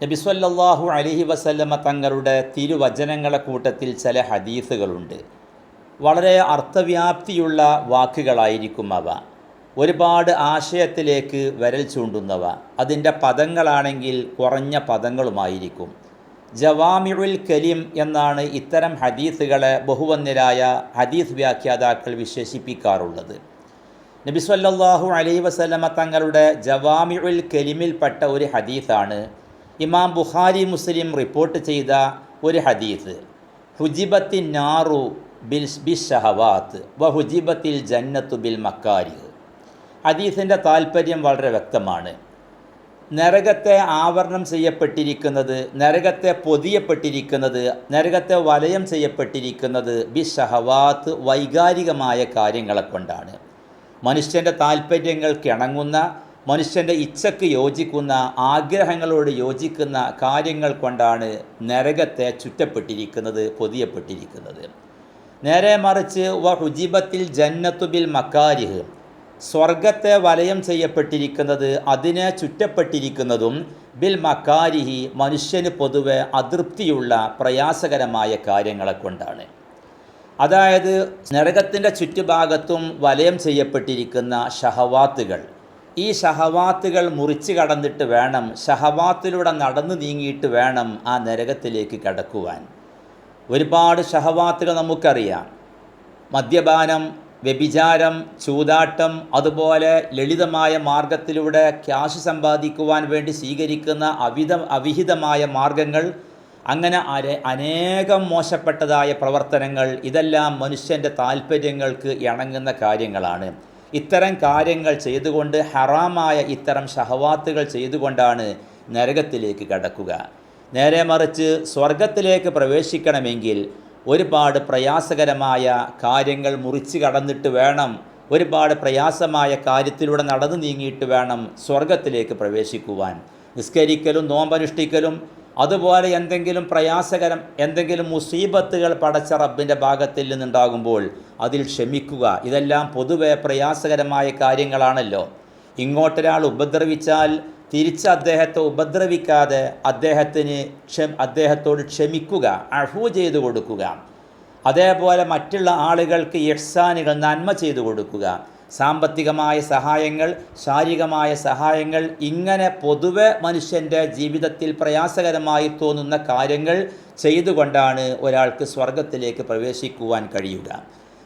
നബി സല്ലല്ലാഹു അലൈഹി വസല്ലമ തങ്ങളുടെ തിരുവചനങ്ങളെ കൂട്ടത്തിൽ ചില ഹദീസുകളുണ്ട്. വളരെ അർത്ഥവ്യാപ്തിയുള്ള വാക്കുകളായിരിക്കും അവ. ഒരുപാട് ആശയത്തിലേക്ക് വിരൽ ചൂണ്ടുന്നവ. അതിൻ്റെ പദങ്ങളാണെങ്കിൽ കുറഞ്ഞ പദങ്ങളുമായിരിക്കും. ജവാമിഉൽ കലിം എന്നാണ് ഇത്തരം ഹദീസുകളെ ബഹുവന്യരായ ഹദീസ് വ്യാഖ്യാതാക്കൾ വിശേഷിപ്പിക്കാറുള്ളത്. നബി സല്ലല്ലാഹു അലൈഹി വസല്ലമ തങ്ങളുടെ ജവാമിഉൽ കലിമിൽപ്പെട്ട ഒരു ഹദീസാണ് ഇമാം ബുഖാരി മുസ്ലിം റിപ്പോർട്ട് ചെയ്ത ഒരു ഹദീസ്. ഹുജിബത്തിൻ നാറു ബിശ്ശഹവാത്ത് വ ഹുജിബത്തിൽ ജന്നത്തു ബിൽ മക്കാരിഹ്. ഹദീസിൻ്റെ താല്പര്യം വളരെ വ്യക്തമാണ്. നരകത്തെ ആവരണം ചെയ്യപ്പെട്ടിരിക്കുന്നത്, നരകത്തെ പൊതിയപ്പെട്ടിരിക്കുന്നത്, നരകത്തെ വലയം ചെയ്യപ്പെട്ടിരിക്കുന്നത് ബിശ്ശഹവാത്ത് വൈകാരികമായ കാര്യങ്ങളെ കൊണ്ടാണ്. മനുഷ്യൻ്റെ താല്പര്യങ്ങൾക്ക് ഇണങ്ങുന്ന, മനുഷ്യൻ്റെ ഇച്ഛയ്ക്ക് യോജിക്കുന്ന, ആഗ്രഹങ്ങളോട് യോജിക്കുന്ന കാര്യങ്ങൾ കൊണ്ടാണ് നരകത്തെ ചുറ്റപ്പെട്ടിരിക്കുന്നത്, പൊതിയപ്പെട്ടിരിക്കുന്നത്. നേരെ മറിച്ച് വ ഹുജിബത്തിൽ ജന്നത്തു ബിൽ മക്കാരിഹ്, സ്വർഗത്തെ വലയം ചെയ്യപ്പെട്ടിരിക്കുന്നത്, അതിനെ ചുറ്റപ്പെട്ടിരിക്കുന്നതും ബിൽ മക്കാരിഹി മനുഷ്യന് പൊതുവെ അതൃപ്തിയുള്ള പ്രയാസകരമായ കാര്യങ്ങളെ കൊണ്ടാണ്. അതായത് നരകത്തിൻ്റെ ചുറ്റുഭാഗത്തും വലയം ചെയ്യപ്പെട്ടിരിക്കുന്ന ഷഹവാത്തുകൾ, ഈ ഷഹവാത്തുകൾ മുറിച്ച് കടന്നിട്ട് വേണം, ഷഹവാത്തിലൂടെ നടന്നു നീങ്ങിയിട്ട് വേണം ആ നരകത്തിലേക്ക് കടക്കുവാൻ. ഒരുപാട് ഷഹവാത്തുകൾ നമുക്കറിയാം. മദ്യപാനം, വ്യഭിചാരം, ചൂതാട്ടം, അതുപോലെ ലളിതമായ മാർഗത്തിലൂടെ ക്യാഷ് സമ്പാദിക്കുവാൻ വേണ്ടി സ്വീകരിക്കുന്ന അവിഹിതമായ മാർഗങ്ങൾ, അങ്ങനെ അനേകം മോശപ്പെട്ടതായ പ്രവർത്തനങ്ങൾ, ഇതെല്ലാം മനുഷ്യൻ്റെ താല്പര്യങ്ങൾക്ക് ഇണങ്ങുന്ന കാര്യങ്ങളാണ്. ഇത്തരം കാര്യങ്ങൾ ചെയ്തുകൊണ്ട്, ഹറാമായ ഇത്തരം ഷഹവാത്തുകൾ ചെയ്തുകൊണ്ടാണ് നരകത്തിലേക്ക് കടക്കുക. നേരെ മറിച്ച് സ്വർഗത്തിലേക്ക് പ്രവേശിക്കണമെങ്കിൽ ഒരുപാട് പ്രയാസകരമായ കാര്യങ്ങൾ മുറിച്ച് കടന്നിട്ട് വേണം, ഒരുപാട് പ്രയാസമായ കാര്യത്തിലൂടെ നടന്നു നീങ്ങിയിട്ട് വേണം സ്വർഗത്തിലേക്ക് പ്രവേശിക്കുവാൻ. നിസ്കരിക്കലും നോമ്പനുഷ്ഠിക്കലും അതുപോലെ എന്തെങ്കിലും മുസീബത്തുകൾ പടച്ച റബ്ബിൻ്റെ ഭാഗത്തിൽ നിന്നുണ്ടാകുമ്പോൾ അതിൽ ക്ഷമിക്കുക. ഇതെല്ലാം പൊതുവെ പ്രയാസകരമായ കാര്യങ്ങളാണല്ലോ. ഇങ്ങോട്ടൊരാൾ ഉപദ്രവിച്ചാൽ തിരിച്ച് അദ്ദേഹത്തെ ഉപദ്രവിക്കാതെ അദ്ദേഹത്തോട് ക്ഷമിക്കുക, അഫൂ ചെയ്തു കൊടുക്കുക. അതേപോലെ മറ്റുള്ള ആളുകൾക്ക് ഇഹ്സാനുകൾ, നന്മ ചെയ്തു കൊടുക്കുക. സാമ്പത്തികമായ സഹായങ്ങൾ, ശാരീരികമായ സഹായങ്ങൾ, ഇങ്ങനെ പൊതുവെ മനുഷ്യൻ്റെ ജീവിതത്തിൽ പ്രയാസകരമായി തോന്നുന്ന കാര്യങ്ങൾ ചെയ്തുകൊണ്ടാണ് ഒരാൾക്ക് സ്വർഗത്തിലേക്ക് പ്രവേശിക്കുവാൻ കഴിയുക.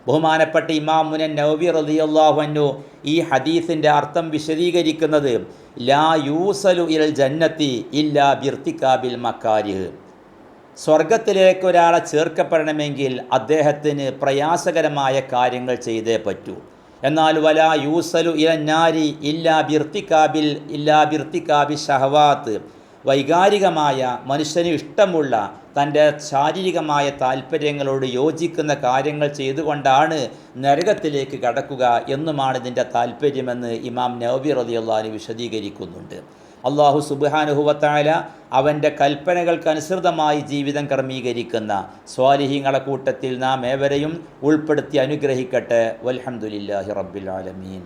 ബഹുമാനപ്പെട്ട ഇമാം മുനൻ നവവി റളിയല്ലാഹു അൻഹു ഈ ഹദീസിൻ്റെ അർത്ഥം വിശദീകരിക്കുന്നത് ലാ യൂസലു ഇലൽ ജന്നത്തി ഇല്ലാ ബിർത്തികാബിൽ മക്കാരിഹ്. സ്വർഗത്തിലേക്ക് ഒരാളെ ചേർക്കപ്പെടണമെങ്കിൽ അദ്ദേഹത്തിന് പ്രയാസകരമായ കാര്യങ്ങൾ ചെയ്തേ പറ്റൂ. എന്നാൽ വലാ യൂസലു ഇലന്നാരി ഇല്ലാ ബിർത്തികാബി ഷഹവാത്ത്, വൈകാരികമായ മനുഷ്യന് ഇഷ്ടമുള്ള തൻ്റെ ശാരീരികമായ താല്പര്യങ്ങളോട് യോജിക്കുന്ന കാര്യങ്ങൾ ചെയ്തുകൊണ്ടാണ് നരകത്തിലേക്ക് കടക്കുക എന്നുമാണ് ഇതിൻ്റെ താല്പര്യമെന്ന് ഇമാം നവവി റളിയല്ലാഹു അൻഹു വിശദീകരിക്കുന്നുണ്ട്. അല്ലാഹു സുബ്ഹാനഹു വ തആല അവൻ്റെ കൽപ്പനകൾക്കനുസൃതമായി ജീവിതം ക്രമീകരിക്കുന്ന സ്വാലിഹീങ്ങളെ കൂട്ടത്തിൽ നാം ഏവരെയും ഉൾപ്പെടുത്തി അനുഗ്രഹിക്കട്ടെ. വൽഹംദുലില്ലാഹി റബ്ബിൽ ആലമീൻ.